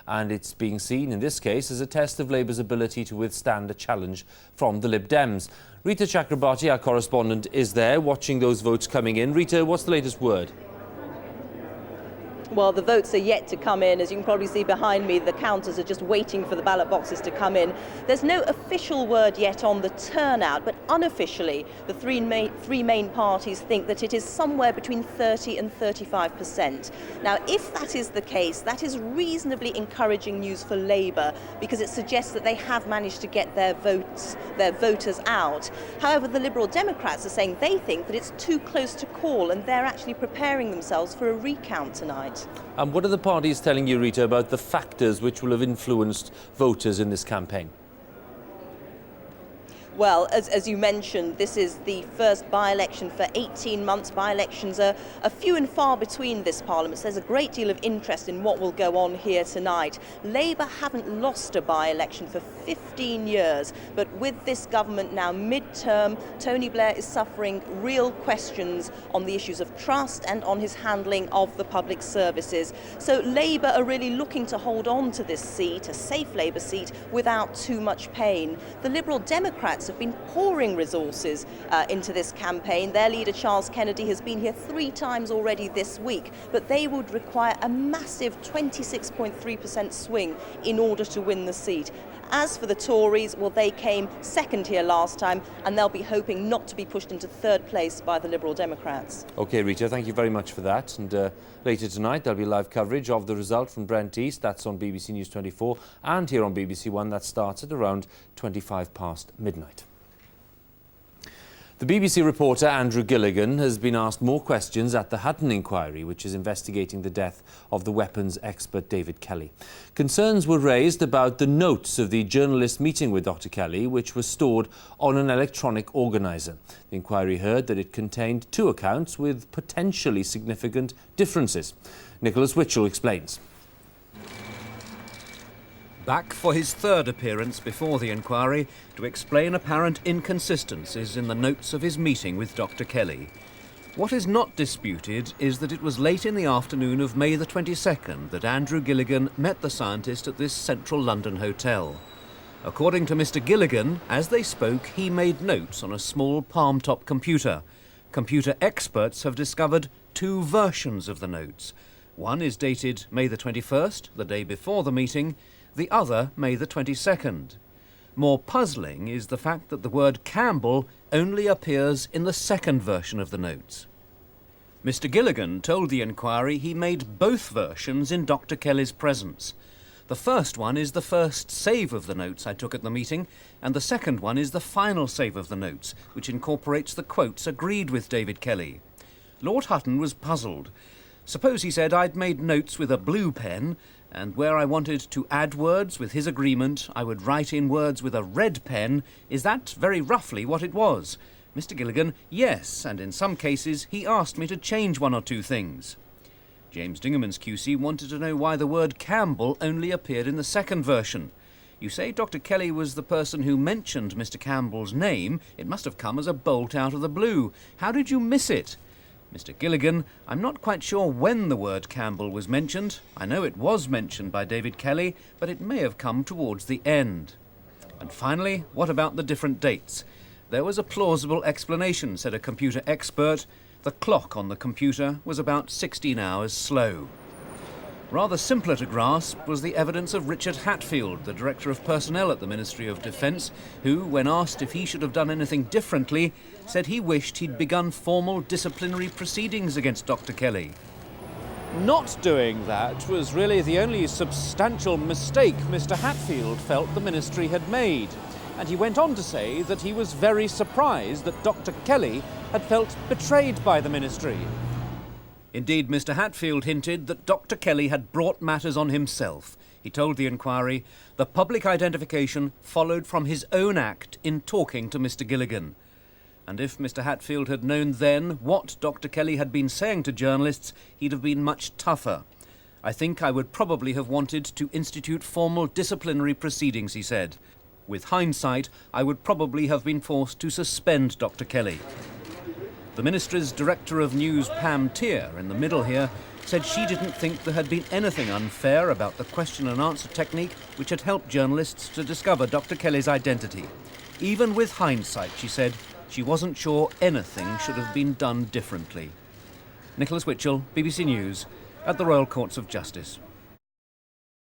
and it's being seen in this case as a test of Labour's ability to withstand a challenge from the Lib Dems. Reeta Chakrabarti, our correspondent, is there watching those votes coming in. Reeta, what's the latest word? Well, the votes are yet to come in. As you can probably see behind me, the counters are just waiting for the ballot boxes to come in. There's no official word yet on the turnout, but unofficially, the three main parties think that it is somewhere between 30 and 35%. Now, if that is the case, that is reasonably encouraging news for Labour, because it suggests that they have managed to get their voters out. However, the Liberal Democrats are saying they think that it's too close to call, and they're actually preparing themselves for a recount tonight. And what are the parties telling you, Reeta, about the factors which will have influenced voters in this campaign? Well, as you mentioned, this is the first by-election for 18 months. By-elections are few and far between this Parliament, so there's a great deal of interest in what will go on here tonight. Labour haven't lost a by-election for 15 years, but with this government now mid-term, Tony Blair is suffering real questions on the issues of trust and on his handling of the public services. So Labour are really looking to hold on to this seat, a safe Labour seat, without too much pain. The Liberal Democrats have been pouring resources into this campaign. Their leader, Charles Kennedy, has been here 3 times already this week, but they would require a massive 26.3% swing in order to win the seat. As for the Tories, well, they came second here last time, and they'll be hoping not to be pushed into third place by the Liberal Democrats. OK, Reeta, thank you very much for that. And later tonight, there'll be live coverage of the result from Brent East. That's on BBC News 24, and here on BBC One, that starts at around 25 past midnight. The BBC reporter Andrew Gilligan has been asked more questions at the Hutton Inquiry, which is investigating the death of the weapons expert David Kelly. Concerns were raised about the notes of the journalist meeting with Dr Kelly, which were stored on an electronic organiser. The inquiry heard that it contained 2 accounts with potentially significant differences. Nicholas Witchell explains. Back for his 3rd appearance before the inquiry to explain apparent inconsistencies in the notes of his meeting with Dr Kelly. What is not disputed is that it was late in the afternoon of May the 22nd that Andrew Gilligan met the scientist at this central London hotel. According to Mr Gilligan, as they spoke, he made notes on a small palm-top computer. Computer experts have discovered 2 versions of the notes. One is dated May the 21st, the day before the meeting, the other May the 22nd. More puzzling is the fact that the word Campbell only appears in the 2nd version of the notes. Mr Gilligan told the inquiry he made both versions in Dr Kelly's presence. The first one is the first save of the notes I took at the meeting, and the second one is the final save of the notes, which incorporates the quotes agreed with David Kelly. Lord Hutton was puzzled. Suppose, he said, I'd made notes with a blue pen, and where I wanted to add words with his agreement, I would write in words with a red pen. Is that very roughly what it was? Mr Gilligan, yes, and in some cases he asked me to change 1 or 2 things. James Dingerman's QC wanted to know why the word Campbell only appeared in the 2nd version. You say Dr Kelly was the person who mentioned Mr Campbell's name. It must have come as a bolt out of the blue. How did you miss it? Mr Gilligan, I'm not quite sure when the word Campbell was mentioned. I know it was mentioned by David Kelly, but it may have come towards the end. And finally, what about the different dates? There was a plausible explanation, said a computer expert. The clock on the computer was about 16 hours slow. Rather simpler to grasp was the evidence of Richard Hatfield, the Director of Personnel at the Ministry of Defence, who, when asked if he should have done anything differently, said he wished he'd begun formal disciplinary proceedings against Dr Kelly. Not doing that was really the only substantial mistake Mr Hatfield felt the Ministry had made. And he went on to say that he was very surprised that Dr Kelly had felt betrayed by the Ministry. Indeed, Mr Hatfield hinted that Dr Kelly had brought matters on himself. He told the inquiry the public identification followed from his own act in talking to Mr Gilligan. And if Mr Hatfield had known then what Dr Kelly had been saying to journalists, he'd have been much tougher. I think I would probably have wanted to institute formal disciplinary proceedings, he said. With hindsight, I would probably have been forced to suspend Dr Kelly. The Ministry's Director of News, Pam Tier, in the middle here, said she didn't think there had been anything unfair about the question and answer technique which had helped journalists to discover Dr. Kelly's identity. Even with hindsight, she said, she wasn't sure anything should have been done differently. Nicholas Witchell, BBC News, at the Royal Courts of Justice.